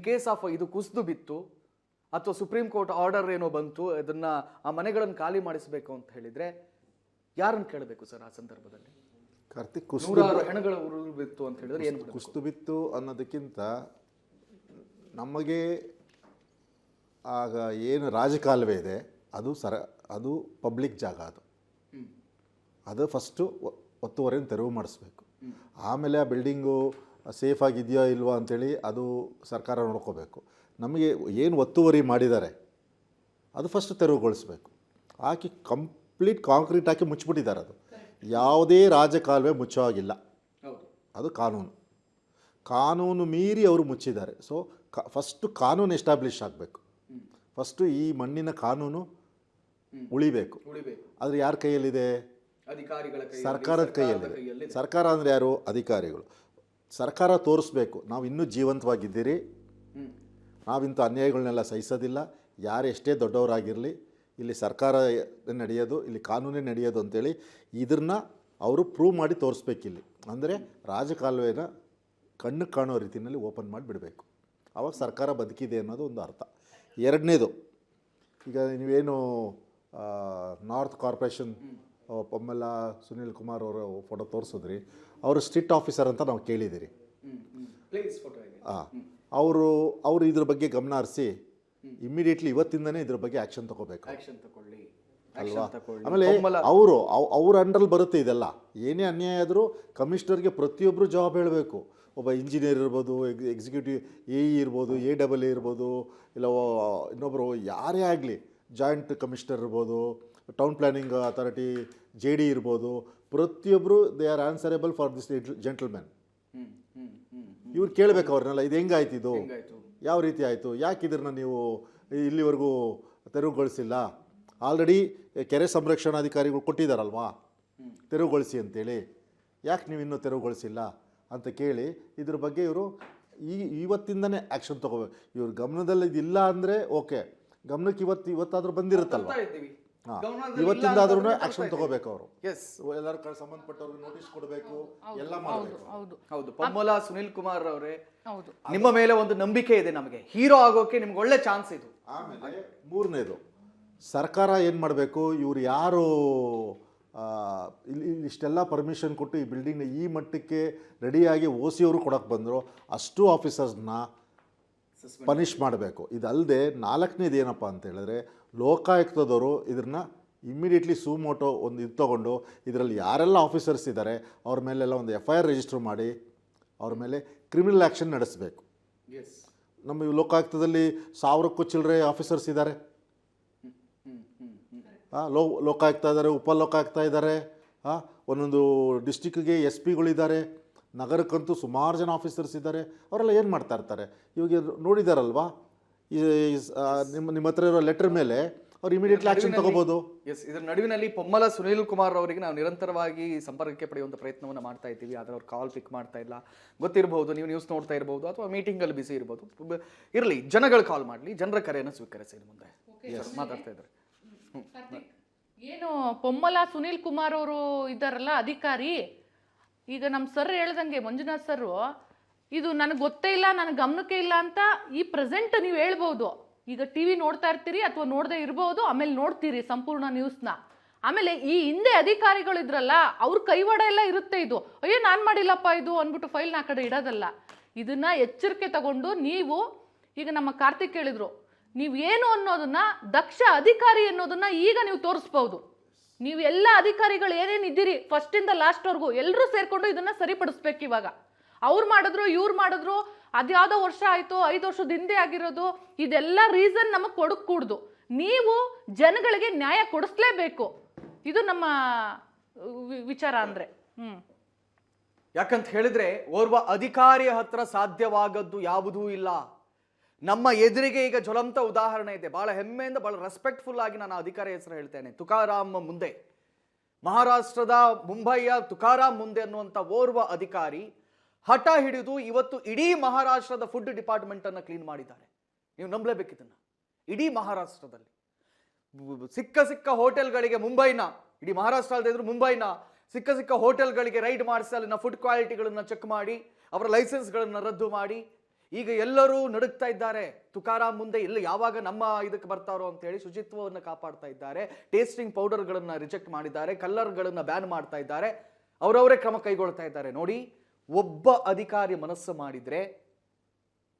Case of ಇದು ಕುಸಿದು ಬಿತ್ತು ಅಥವಾ ಸುಪ್ರೀಂ ಕೋರ್ಟ್ ಆರ್ಡರ್ ಏನೋ ಬಂತು, ಅದನ್ನ ಆ ಮನೆಗಳನ್ನು ಖಾಲಿ ಮಾಡಿಸಬೇಕು ಅಂತ ಹೇಳಿದ್ರೆ ಯಾರನ್ನು ಕೇಳಬೇಕು ಸರ್ ಆ ಸಂದರ್ಭದಲ್ಲಿ? ಕಾರ್ತಿಕ್, ನೂರಾರು ಹೆಣಗಳು ಬಿತ್ತು ಅಂತ ಹೇಳಿದ್ರೆ ಏನು ಕುಸಿದು ಬಿತ್ತು ಅನ್ನೋದಕ್ಕಿಂತ ನಮಗೆ ಆಗ ಏನು ರಾಜಕಾಲುವೆ ಇದೆ ಅದು ಪಬ್ಲಿಕ್ ಜಾಗ, ಅದು ಫಸ್ಟು ಒತ್ತುವರಿಯನ್ನು ತೆರವು ಮಾಡಿಸ್ಬೇಕು. ಆಮೇಲೆ ಆ ಬಿಲ್ಡಿಂಗು ಸೇಫ್ ಆಗಿದೆಯಾ ಇಲ್ವಾ ಅಂಥೇಳಿ ಅದು ಸರ್ಕಾರ ನೋಡ್ಕೋಬೇಕು. ನಮಗೆ ಏನು ಒತ್ತುವರಿ ಮಾಡಿದ್ದಾರೆ ಅದು ಫಸ್ಟ್ ತೆರವುಗೊಳಿಸ್ಬೇಕು. ಹಾಕಿ ಕಂಪ್ಲೀಟ್ ಕಾಂಕ್ರೀಟ್ ಹಾಕಿ ಮುಚ್ಚಿಬಿಟ್ಟಿದ್ದಾರೆ. ಅದು ಯಾವುದೇ ರಾಜಕಾಲುವೆ ಮುಚ್ಚೋ ಆಗಿಲ್ಲ, ಅದು ಕಾನೂನು ಮೀರಿ ಅವರು ಮುಚ್ಚಿದ್ದಾರೆ. ಸೊ ಫಸ್ಟು ಕಾನೂನು ಎಸ್ಟಾಬ್ಲಿಷ್ ಆಗಬೇಕು. ಫಸ್ಟು ಈ ಮಣ್ಣಿನ ಕಾನೂನು ಉಳಿಬೇಕು. ಆದರೆ ಯಾರ ಕೈಯಲ್ಲಿದೆ? ಸರ್ಕಾರದ ಕೈಯಲ್ಲಿದೆ. ಸರ್ಕಾರ ಅಂದರೆ ಯಾರು? ಅಧಿಕಾರಿಗಳು. ಸರ್ಕಾರ ತೋರಿಸ್ಬೇಕು, ನಾವು ಇನ್ನೂ ಜೀವಂತವಾಗಿದ್ದೀರಿ, ನಾವಿಂಥ ಅನ್ಯಾಯಗಳನ್ನೆಲ್ಲ ಸಹಿಸೋದಿಲ್ಲ, ಯಾರು ಎಷ್ಟೇ ದೊಡ್ಡವರಾಗಿರಲಿ, ಇಲ್ಲಿ ಸರ್ಕಾರ ನಡೆಯೋದು, ಇಲ್ಲಿ ಕಾನೂನೇ ನಡೆಯೋದು ಅಂತೇಳಿ ಇದನ್ನು ಅವರು ಪ್ರೂವ್ ಮಾಡಿ ತೋರಿಸ್ಬೇಕಿಲ್ಲಿ. ಅಂದರೆ ರಾಜಕಾಲುವೆನ ಕಣ್ಣು ಕಾಣೋ ರೀತಿಯಲ್ಲಿ ಓಪನ್ ಮಾಡಿ ಬಿಡಬೇಕು. ಆವಾಗ ಸರ್ಕಾರ ಬದುಕಿದೆ ಅನ್ನೋದು ಒಂದು ಅರ್ಥ. ಎರಡನೇದು, ಈಗ ನೀವೇನು ನಾರ್ತ್ ಕಾರ್ಪೊರೇಷನ್ ಪೊಮ್ಮಲ ಸುನೀಲ್ ಕುಮಾರ್ ಅವರ ಫೋಟೋ ತೋರಿಸಿದ್ರಿ, ಅವರು ಸ್ಟ್ರಿಕ್ಟ್ ಆಫೀಸರ್ ಅಂತ ನಾವು ಕೇಳಿದ್ದೀರಿ. ಅವರು ಇದ್ರ ಬಗ್ಗೆ ಗಮನ ಹರಿಸಿ ಇಮ್ಮಿಡಿಯೇಟ್ಲಿ ಇವತ್ತಿಂದನೇ ಇದ್ರ ಬಗ್ಗೆ ಆ್ಯಕ್ಷನ್ ತಗೋಬೇಕು ಅಲ್ವಾ? ಆಮೇಲೆ ಅವ್ರ ಅಂಡರಲ್ಲಿ ಬರುತ್ತೆ ಇದೆಲ್ಲ. ಏನೇ ಅನ್ಯಾಯ ಆದರೂ ಕಮಿಷನರ್ಗೆ ಪ್ರತಿಯೊಬ್ಬರು ಜವಾಬ್ ಹೇಳಬೇಕು. ಒಬ್ಬ ಇಂಜಿನಿಯರ್ ಇರ್ಬೋದು, ಎಕ್ಸಿಕ್ಯೂಟಿವ್ ಎ ಇರ್ಬೋದು, AAA ಇರ್ಬೋದು, ಇಲ್ಲ ಇನ್ನೊಬ್ಬರು ಯಾರೇ ಆಗಲಿ, ಜಾಯಿಂಟ್ ಕಮಿಷನರ್ ಇರ್ಬೋದು, ಟೌನ್ ಪ್ಲಾನಿಂಗ್ ಅಥಾರಿಟಿ JD ಇರ್ಬೋದು, ಪ್ರತಿಯೊಬ್ಬರು they are answerable for this gentlemen. ಇವ್ರು ಕೇಳಬೇಕು ಅವ್ರನ್ನೆಲ್ಲ, ಇದು ಹೆಂಗಾಯ್ತು, ಇದು ಯಾವ ರೀತಿ ಆಯಿತು, ಯಾಕೆ ಇದನ್ನು ನೀವು ಇಲ್ಲಿವರೆಗೂ ತೆರವುಗೊಳಿಸಿಲ್ಲ? ಆಲ್ರೆಡಿ ಕೆರೆ ಸಂರಕ್ಷಣಾಧಿಕಾರಿಗಳು ಕೊಟ್ಟಿದ್ದಾರಲ್ವಾ ತೆರವುಗೊಳಿಸಿ ಅಂತೇಳಿ, ಯಾಕೆ ನೀವು ಇನ್ನೂ ತೆರವುಗೊಳಿಸಿಲ್ಲ ಅಂತ ಕೇಳಿ ಇದ್ರ ಬಗ್ಗೆ ಇವರು ಇವತ್ತಿಂದನೇ ಆ್ಯಕ್ಷನ್ ತೊಗೋಬೇಕು. ಇವ್ರ ಗಮನದಲ್ಲಿ ಇದಿಲ್ಲ ಅಂದರೆ ಓಕೆ, ಗಮನಕ್ಕೆ ಇವತ್ತಾದರೂ ಬಂದಿರುತ್ತಲ್ವ, ಇವತ್ತಿಂದಾದ್ರೂ ಆಕ್ಷನ್ ತಗೋಬೇಕು. ಅವರು ಎಲ್ಲರ ಸಂಬಂಧಪಟ್ಟವ್ರಿಗೆ ನೋಟಿಸ್ ಕೊಡಬೇಕು, ಎಲ್ಲ ಮಾಡಬೇಕು. ಹೌದು, ಪೊಮ್ಮಲ ಸುನೀಲ್ ಕುಮಾರ್ ಅವರೇ, ನಿಮ್ಮ ಮೇಲೆ ಒಂದು ನಂಬಿಕೆ ಇದೆ, ನಮಗೆ ಹೀರೋ ಆಗೋಕೆ ನಿಮ್ಗೆ ಒಳ್ಳೆ ಚಾನ್ಸ್ ಇದು. ಆಮೇಲೆ ಮೂರನೇದು, ಸರ್ಕಾರ ಏನು ಮಾಡಬೇಕು, ಇವ್ರು ಯಾರು ಇಷ್ಟೆಲ್ಲ ಪರ್ಮಿಷನ್ ಕೊಟ್ಟು ಈ ಬಿಲ್ಡಿಂಗ್ನ ಈ ಮಟ್ಟಕ್ಕೆ ರೆಡಿಯಾಗಿ OC ಅವರು ಕೊಡೋಕ್ಕೆ ಬಂದರು, ಅಷ್ಟು ಆಫೀಸರ್ಸ್ನ ಪನಿಷ್ ಮಾಡಬೇಕು. ಇದಲ್ಲದೆ ನಾಲ್ಕನೇದು ಏನಪ್ಪ ಅಂತ ಹೇಳಿದ್ರೆ, ಲೋಕಾಯುಕ್ತದವರು ಇದನ್ನು ಇಮ್ಮಿಡಿಯೇಟ್ಲಿ ಸುಮೋಟೋ ಒಂದು ಇದು ತೊಗೊಂಡು ಇದರಲ್ಲಿ ಯಾರೆಲ್ಲ ಆಫೀಸರ್ಸ್ ಇದ್ದಾರೆ ಅವ್ರ ಮೇಲೆಲ್ಲ ಒಂದು FIR ರಿಜಿಸ್ಟರ್ ಮಾಡಿ ಅವ್ರ ಮೇಲೆ ಕ್ರಿಮಿನಲ್ ಆ್ಯಕ್ಷನ್ ನಡೆಸಬೇಕು. ನಮ್ಮ ಲೋಕಾಯುಕ್ತದಲ್ಲಿ 1000ಕ್ಕೂ ಚಿಲ್ಲರೆ ಆಫೀಸರ್ಸ್ ಇದ್ದಾರೆ. ಲೋಕಾಯುಕ್ತ ಇದ್ದಾರೆ, ಉಪಲೋಕಾಯುಕ್ತ ಇದ್ದಾರೆ, ಒಂದೊಂದು ಡಿಸ್ಟಿಕ್ಗೆ SP ಗಳಿದ್ದಾರೆ, ನಗರಕ್ಕಂತೂ ಸುಮಾರು ಜನ ಆಫೀಸರ್ಸ್ ಇದ್ದಾರೆ. ಅವರೆಲ್ಲ ಏನು ಮಾಡ್ತಾ ಇರ್ತಾರೆ? ಇವಾಗ ನೋಡಿದಾರಲ್ವಾ, ನಿಮ್ಮ ಹತ್ರ ಇರೋ ಲೆಟರ್ ಮೇಲೆ ಅವ್ರು ಇಮಿಡಿಯೇಟ್ಲಿ ಆಕ್ಷನ್ ತಗೋಬಹುದು. ಇದರ ನಡುವಿನಲ್ಲಿ ಪೊಮ್ಮಲ ಸುನೀಲ್ ಕುಮಾರ್ ಅವರಿಗೆ ನಾವು ನಿರಂತರವಾಗಿ ಸಂಪರ್ಕಕ್ಕೆ ಪಡೆಯುವಂಥ ಪ್ರಯತ್ನವನ್ನು ಮಾಡ್ತಾ ಇದ್ದೀವಿ, ಆದರೆ ಅವ್ರು ಕಾಲ್ ಪಿಕ್ ಮಾಡ್ತಾ ಇಲ್ಲ. ಗೊತ್ತಿರಬಹುದು, ನೀವು ನ್ಯೂಸ್ ನೋಡ್ತಾ ಇರಬಹುದು ಅಥವಾ ಮೀಟಿಂಗಲ್ಲಿ ಬಿಸಿ ಇರ್ಬೋದು. ಇರಲಿ, ಜನಗಳು ಕಾಲ್ ಮಾಡಲಿ, ಜನರ ಕರೆಯನ್ನು ಸ್ವೀಕರಿಸಿ. ಮುಂದೆ ಮಾತಾಡ್ತಾ ಇದ್ದಾರೆ. ಏನು ಪೊಮ್ಮಲ ಸುನೀಲ್ ಕುಮಾರ್ ಅವರು ಇದ್ದಾರಲ್ಲ ಅಧಿಕಾರಿ, ಈಗ ನಮ್ಮ ಸರ್ ಹೇಳ್ದಂಗೆ ಮಂಜುನಾಥ್ ಸರ್, ಇದು ನನಗೆ ಗೊತ್ತೇ ಇಲ್ಲ, ನನಗೆ ಗಮನಕ್ಕೆ ಇಲ್ಲ ಅಂತ ಈ ಪ್ರೆಸೆಂಟ್ ನೀವು ಹೇಳ್ಬೋದು. ಈಗ TV ನೋಡ್ತಾ ಇರ್ತೀರಿ ಅಥವಾ ನೋಡದೆ ಇರ್ಬೋದು, ಆಮೇಲೆ ನೋಡ್ತೀರಿ ಸಂಪೂರ್ಣ ನ್ಯೂಸ್ನ. ಆಮೇಲೆ ಈ ಹಿಂದೆ ಅಧಿಕಾರಿಗಳು ಇದ್ರಲ್ಲ, ಅವ್ರ ಕೈವಾಡ ಎಲ್ಲ ಇರುತ್ತೆ. ಇದು ಅಯ್ಯೋ ನಾನು ಮಾಡಿಲ್ಲಪ್ಪ ಇದು ಅಂದ್ಬಿಟ್ಟು ಫೈಲ್ನ ಆ ಕಡೆ ಇಡೋದಲ್ಲ. ಇದನ್ನ ಎಚ್ಚರಿಕೆ ತಗೊಂಡು ನೀವು, ಈಗ ನಮ್ಮ ಕಾರ್ತಿಕ್ ಹೇಳಿದ್ರು, ನೀವು ಏನು ಅನ್ನೋದನ್ನ, ದಕ್ಷ ಅಧಿಕಾರಿ ಅನ್ನೋದನ್ನ ಈಗ ನೀವು ತೋರಿಸ್ಬೋದು. ನೀವು ಎಲ್ಲ ಅಧಿಕಾರಿಗಳು ಏನೇನು ಇದ್ದೀರಿ ಫಸ್ಟಿಂದ ಲಾಸ್ಟ್ವರೆಗೂ ಎಲ್ಲರೂ ಸೇರ್ಕೊಂಡು ಇದನ್ನ ಸರಿಪಡಿಸ್ಬೇಕು. ಇವಾಗ ಅವ್ರು ಮಾಡಿದ್ರು, ಇವ್ರು ಮಾಡಿದ್ರು, ಅದ್ಯಾವುದೋ ವರ್ಷ ಆಯಿತು, 5 ವರ್ಷದ ಹಿಂದೆ ಆಗಿರೋದು, ಇದೆಲ್ಲ ರೀಸನ್ ನಮಗೆ ಕೊಡக்கூಡ್ದು. ನೀವು ಜನಗಳಿಗೆ ನ್ಯಾಯ ಕೊಡಿಸ್ಲೇಬೇಕು. ಇದು ನಮ್ಮ ವಿಚಾರ ಅಂದ್ರೆ. ಯಾಕಂತ ಹೇಳಿದ್ರೆ, ಓರ್ವ ಅಧಿಕಾರಿಯ ಹತ್ರ ಸಾಧ್ಯವಾಗದ್ದು ಯಾವುದೂ ಇಲ್ಲ. ನಮ್ಮ ಎದುರಿಗೆ ಈಗ ಜ್ವಲಂತ ಉದಾಹರಣೆ ಇದೆ. ಬಹಳ ಹೆಮ್ಮೆಯಿಂದ, ಬಹಳ ರೆಸ್ಪೆಕ್ಟ್ಫುಲ್ ಆಗಿ ನಾನು ಅಧಿಕಾರಿ ಹೆಸರು ಹೇಳ್ತೇನೆ. ತುಕಾರಾಮ್ ಮುಂದೆ, ಮಹಾರಾಷ್ಟ್ರದ ಮುಂಬೈಯ ತುಕಾರಾಮ್ ಮುಂದೆ ಅನ್ನುವಂಥ ಓರ್ವ ಅಧಿಕಾರಿ ಹಠ ಹಿಡಿದು ಇವತ್ತು ಇಡೀ ಮಹಾರಾಷ್ಟ್ರದ ಫುಡ್ ಡಿಪಾರ್ಟ್ಮೆಂಟ್ ಅನ್ನು ಕ್ಲೀನ್ ಮಾಡಿದ್ದಾರೆ. ನೀವು ನಂಬಲೇಬೇಕು ಇದನ್ನ. ಇಡೀ ಮಹಾರಾಷ್ಟ್ರದಲ್ಲಿ ಸಿಕ್ಕ ಹೋಟೆಲ್ಗಳಿಗೆ, ಮುಂಬೈನ, ಇಡೀ ಮಹಾರಾಷ್ಟ್ರ ಅಲ್ಲದೆ ಇದ್ರು ಮುಂಬೈನ ಸಿಕ್ಕ ಹೋಟೆಲ್ಗಳಿಗೆ ರೈಡ್ ಮಾಡಿಸಿ ಅಲ್ಲಿನ ಫುಡ್ ಕ್ವಾಲಿಟಿಗಳನ್ನು ಚೆಕ್ ಮಾಡಿ ಅವರ ಲೈಸೆನ್ಸ್ಗಳನ್ನು ರದ್ದು ಮಾಡಿ ಈಗ ಎಲ್ಲರೂ ನಡುಗ್ತಾ ಇದ್ದಾರೆ. ತುಕಾರಾಮ್ ಮುಂದೆ ಎಲ್ಲ ಯಾವಾಗ ನಮ್ಮ ಇದಕ್ಕೆ ಬರ್ತಾರೋ ಅಂತ ಹೇಳಿ ಶುಚಿತ್ವವನ್ನು ಕಾಪಾಡ್ತಾ ಇದ್ದಾರೆ. ಟೇಸ್ಟಿಂಗ್ ಪೌಡರ್ಗಳನ್ನ ರಿಜೆಕ್ಟ್ ಮಾಡಿದ್ದಾರೆ, ಕಲ್ಲರ್ಗಳನ್ನ ಬ್ಯಾನ್ ಮಾಡ್ತಾ ಇದ್ದಾರೆ, ಅವರವರೇ ಕ್ರಮ ಕೈಗೊಳ್ತಾ ಇದ್ದಾರೆ. ನೋಡಿ, ಒಬ್ಬ ಅಧಿಕಾರಿ ಮನಸ್ಸು ಮಾಡಿದ್ರೆ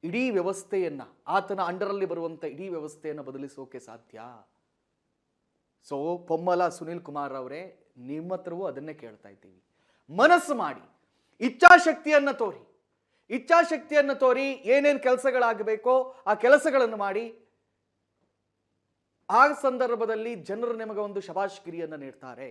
ಇಡೀ ವ್ಯವಸ್ಥೆಯನ್ನ, ಆತನ ಅಂಡರಲ್ಲಿ ಬರುವಂತ ಇಡೀ ವ್ಯವಸ್ಥೆಯನ್ನು ಬದಲಿಸೋಕೆ ಸಾಧ್ಯ. ಸೊ ಪೊಮ್ಮಲ ಸುನೀಲ್ ಕುಮಾರ್ ಅವರೇ, ನಿಮ್ಮ ಹತ್ರವೂ ಅದನ್ನೇ ಕೇಳ್ತಾ ಇದ್ದೀವಿ. ಮನಸ್ಸು ಮಾಡಿ, ಇಚ್ಛಾಶಕ್ತಿಯನ್ನ ತೋರಿ, ಇಚ್ಛಾಶಕ್ತಿಯನ್ನು ತೋರಿ, ಏನೇನು ಕೆಲಸಗಳಾಗಬೇಕೋ ಆ ಕೆಲಸಗಳನ್ನು ಮಾಡಿ. ಆ ಸಂದರ್ಭದಲ್ಲಿ ಜನರು ನಿಮಗೆ ಒಂದು ಶಬಾಷ್ಗಿರಿಯನ್ನು ನೀಡ್ತಾರೆ.